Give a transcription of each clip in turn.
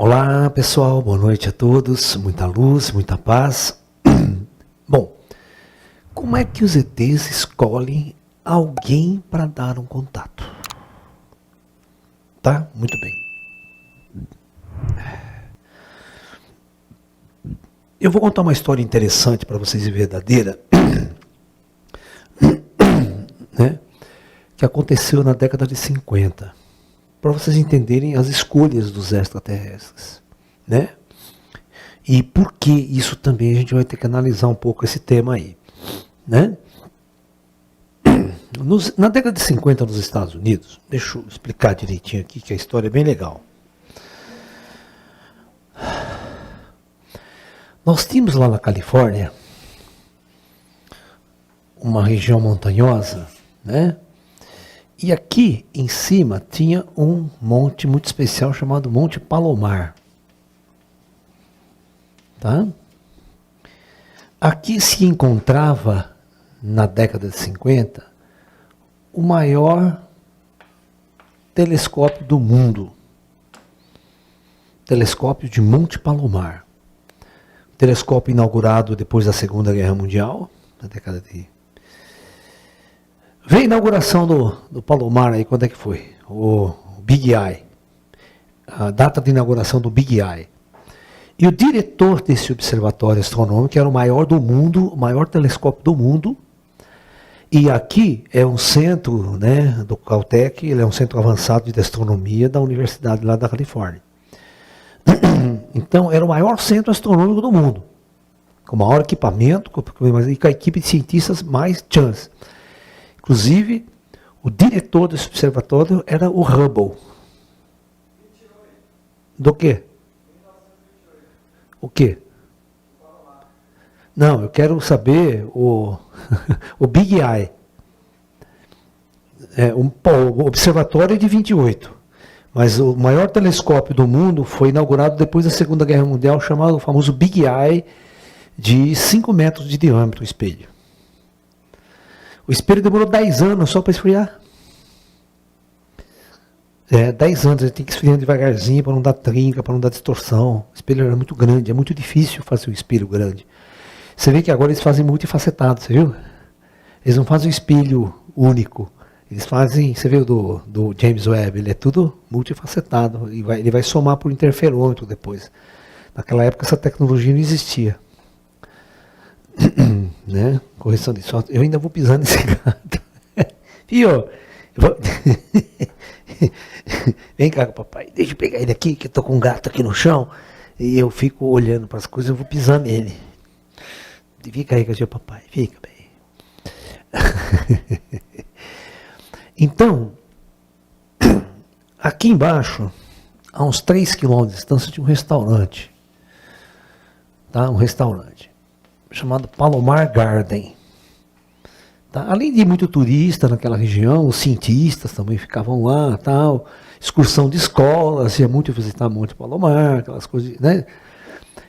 Olá pessoal, boa noite a todos, muita luz, muita paz. Bom, como é que os ETs escolhem alguém para dar um contato? Tá? Muito bem. Eu vou contar uma história interessante para vocês e verdadeira, né, que aconteceu na década de 50. Para vocês entenderem as escolhas dos extraterrestres, né? E por que isso também a gente vai ter que analisar um pouco esse tema aí, né? Na década de 50 nos Estados Unidos, deixa eu explicar direitinho aqui que a história é bem legal. Nós tínhamos lá na Califórnia uma região montanhosa, né? E aqui em cima tinha um monte muito especial chamado Monte Palomar. Tá? Aqui se encontrava, na década de 50, o maior telescópio do mundo. Telescópio de Monte Palomar. Telescópio inaugurado depois da Segunda Guerra Mundial, na década de... Veio a inauguração do Palomar aí, quando é que foi? O Big Eye. A data de inauguração do Big Eye. E o diretor desse observatório astronômico, que era o maior do mundo, o maior telescópio do mundo, e aqui é um centro, né, do Caltech, ele é um centro avançado de astronomia da Universidade lá da Califórnia. Então, era o maior centro astronômico do mundo, com maior equipamento, e com a equipe de cientistas mais chance. Inclusive, o diretor desse observatório era o Hubble. Do quê? O quê? Não, eu quero saber o Big Eye. O observatório é de 28. Mas o maior telescópio do mundo foi inaugurado depois da Segunda Guerra Mundial, chamado o famoso Big Eye, de 5 metros de diâmetro, o espelho. O espelho demorou 10 anos só para esfriar. 10 anos, ele tem que esfriar devagarzinho para não dar trinca, para não dar distorção. O espelho era muito grande, é muito difícil fazer um espelho grande. Você vê que agora eles fazem multifacetado, você viu? Eles não fazem um espelho único. Eles fazem, você viu do James Webb, ele é tudo multifacetado. E ele vai somar por interferômetro depois. Naquela época essa tecnologia não existia. Né? Correção de sorte. Eu ainda vou pisar nesse gato. Fio, vem cá, papai. Deixa eu pegar ele aqui, que eu tô com um gato aqui no chão. E eu fico olhando para as coisas, eu vou pisar nele. Fica aí com o seu papai. Fica bem. Então, aqui embaixo, a uns 3 km de distância, tinha um restaurante. Tá? Um restaurante chamado Palomar Garden. Tá? Além de muito turista naquela região, os cientistas também ficavam lá, tal, excursão de escolas, ia muito visitar Monte Palomar, aquelas coisas, né?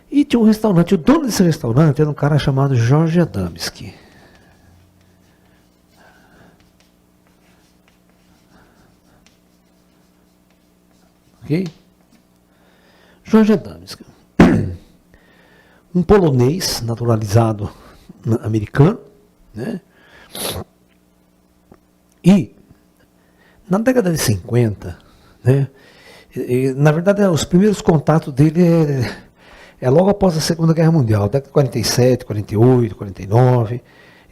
E tinha um restaurante, o dono desse restaurante era um cara chamado George Adamski. Ok? George Adamski. Um polonês naturalizado americano, né? E na década de 50, né? Na verdade, os primeiros contatos dele é logo após a Segunda Guerra Mundial, década de 47, 48, 49.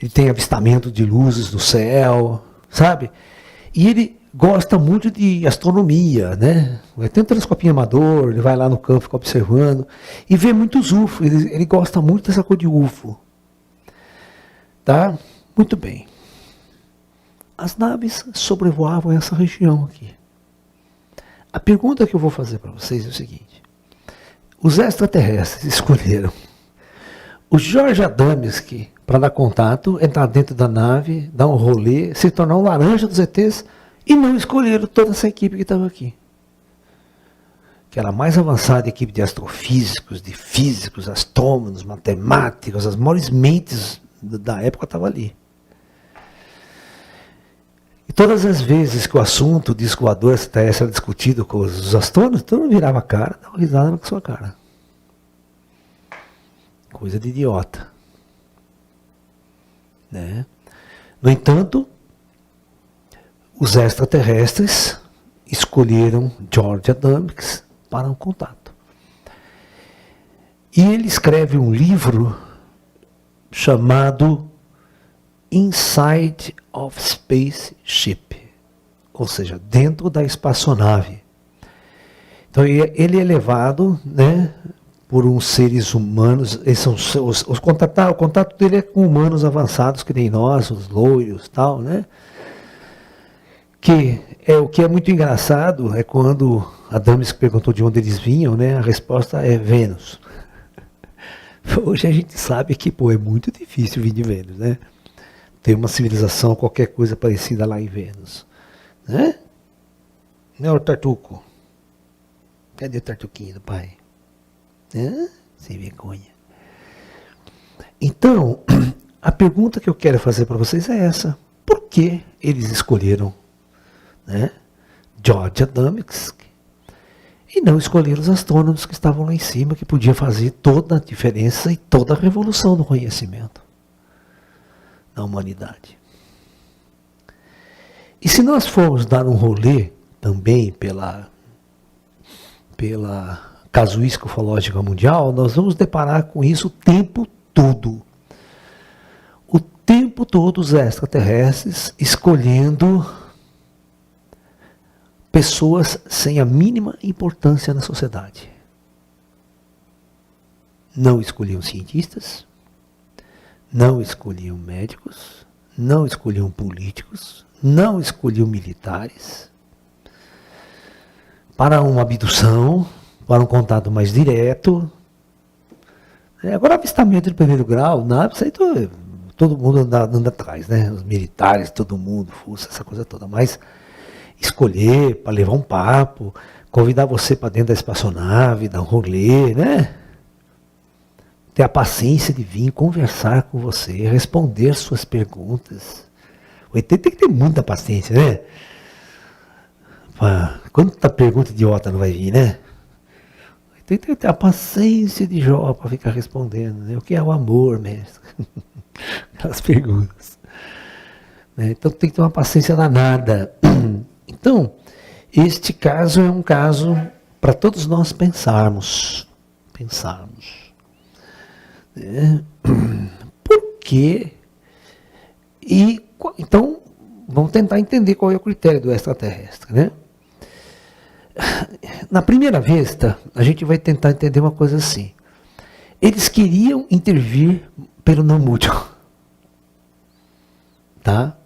Ele tem avistamento de luzes no céu, sabe? E ele gosta muito de astronomia, né? Tem um telescopinho amador, ele vai lá no campo, fica observando, e vê muitos UFO, ele gosta muito dessa coisa de UFO. Tá? Muito bem. As naves sobrevoavam essa região aqui. A pergunta que eu vou fazer para vocês é o seguinte. Os extraterrestres escolheram o George Adamski para dar contato, entrar dentro da nave, dar um rolê, se tornar um laranja dos ETs, e não escolheram toda essa equipe que estava aqui. Que era a mais avançada equipe de astrofísicos, de físicos, astrônomos, matemáticos, as maiores mentes da época estavam ali. E todas as vezes que o assunto disco voador extraterrestre era discutido com os astrônomos, todo mundo virava a cara, dava risada com a sua cara. Coisa de idiota. Né? No entanto, os extraterrestres escolheram George Adams para um contato. E ele escreve um livro chamado Inside of Spaceship, ou seja, dentro da espaçonave. Então ele é levado, né, por uns seres humanos, eles são o contato dele é com humanos avançados que nem nós, os loiros, tal, né? O que é muito engraçado é quando Adams perguntou de onde eles vinham, né? A resposta é Vênus. Hoje a gente sabe que, é muito difícil vir de Vênus, né? Tem uma civilização, qualquer coisa parecida lá em Vênus, né? Não é o Tartuco? Cadê o Tartuquinho do pai? Sem vergonha. Então, a pergunta que eu quero fazer para vocês é essa. Por que eles escolheram, né, George Adams e não escolheram os astrônomos que estavam lá em cima, que podiam fazer toda a diferença e toda a revolução no conhecimento na humanidade? E se nós formos dar um rolê também pela casuística ufológica mundial, nós vamos deparar com isso o tempo todo. O tempo todo os extraterrestres escolhendo pessoas sem a mínima importância na sociedade. Não escolhiam cientistas, não escolhiam médicos, não escolhiam políticos, não escolhiam militares para uma abdução, para um contato mais direto. Agora, avistamento de primeiro grau, isso aí todo mundo anda atrás, né? Os militares, todo mundo, força, essa coisa toda. Mas escolher para levar um papo, convidar você para dentro da espaçonave, dar um rolê, né? Ter a paciência de vir conversar com você, responder suas perguntas. O ET tem que ter muita paciência, né? Quanta pergunta idiota não vai vir, né? Tem que ter a paciência de Jó para ficar respondendo, né? O que é o amor, mestre? Aquelas perguntas. Né? Então tem que ter uma paciência danada. Então, este caso é um caso para todos nós pensarmos. Né? Por quê? Então, vamos tentar entender qual é o critério do extraterrestre, né? Na primeira vista, a gente vai tentar entender uma coisa assim. Eles queriam intervir pelo não mútil. Tá?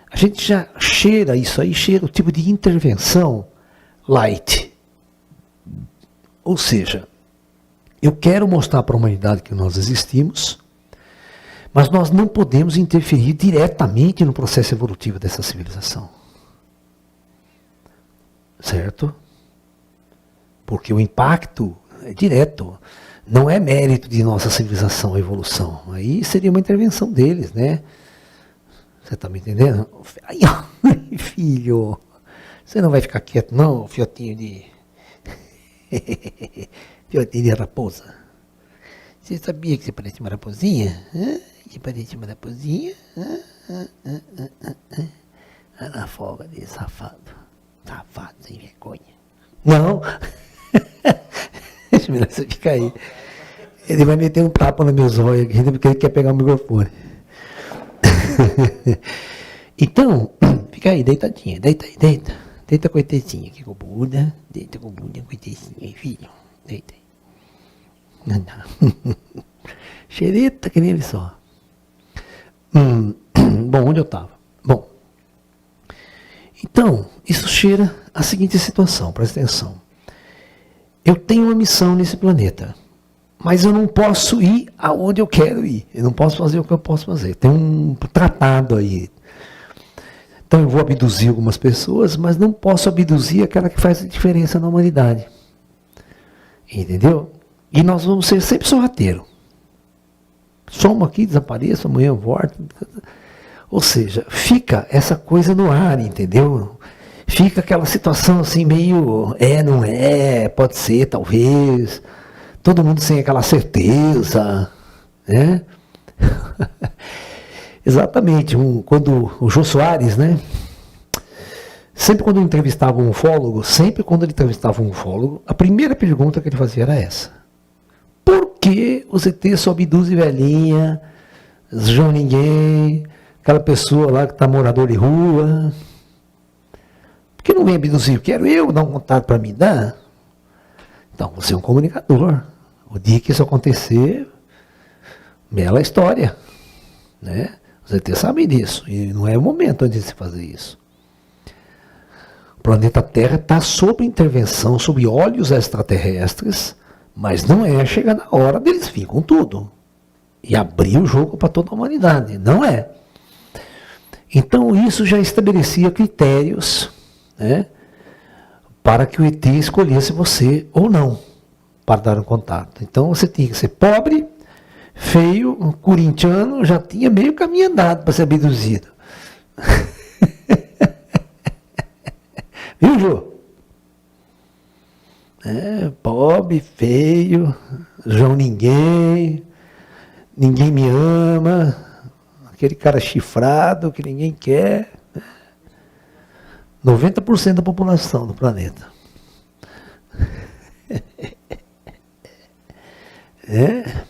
A gente já cheira isso aí, cheira o tipo de intervenção light. Ou seja, eu quero mostrar para a humanidade que nós existimos, mas nós não podemos interferir diretamente no processo evolutivo dessa civilização. Certo? Porque o impacto é direto. Não é mérito de nossa civilização a evolução. Aí seria uma intervenção deles, né? Você está me entendendo? Ai, filho, você não vai ficar quieto não, fiotinho de... fiotinho de raposa. Você sabia que você parece uma raposinha? Que parece uma raposinha? Olha na folga dele, safado. Safado, sem vergonha. Não. Deixa eu ver, você fica aí. Ele vai meter um tapa no meu zóio aqui, porque ele quer pegar o microfone. Então, fica aí, deitadinha. Deita aí, deita. Deita com a tetinha aqui com a bunda. Deita com a bunda com a tetinha aí, filho. Deita aí. Xereta que nem ele só. Bom, onde eu estava? Bom, então, isso cheira a seguinte situação, presta atenção. Eu tenho uma missão nesse planeta, mas eu não posso ir aonde eu quero ir. Eu não posso fazer o que eu posso fazer. Tem um tratado aí. Então eu vou abduzir algumas pessoas, mas não posso abduzir aquela que faz a diferença na humanidade. Entendeu? E nós vamos ser sempre sorrateiro. Somos aqui, desapareço, amanhã eu volto. Ou seja, fica essa coisa no ar, entendeu? Fica aquela situação assim meio, não é, pode ser, talvez. Todo mundo sem aquela certeza, né? Exatamente, quando o Jô Soares, né? Sempre quando entrevistava um ufólogo, a primeira pergunta que ele fazia era essa. Por que os ETs só abduzem velhinha, João Ninguém, aquela pessoa lá que está morador de rua? Por que não vem abduzir? Quero eu dar um contato para me dar? Então, você é um comunicador. O dia que isso acontecer, bela história, né? Os ETs sabem disso, e não é o momento de se fazer isso. O planeta Terra está sob intervenção, sob olhos extraterrestres, mas não é chegar na hora deles vir com tudo e abrir o jogo para toda a humanidade, não é. Então isso já estabelecia critérios, né, para que o ET escolhesse você ou não para dar um contato. Então você tinha que ser pobre, feio, um corintiano, já tinha meio caminho andado para ser abduzido. Viu, Jô? Pobre, feio, João Ninguém, ninguém me ama, aquele cara chifrado que ninguém quer. 90% da população do planeta. É.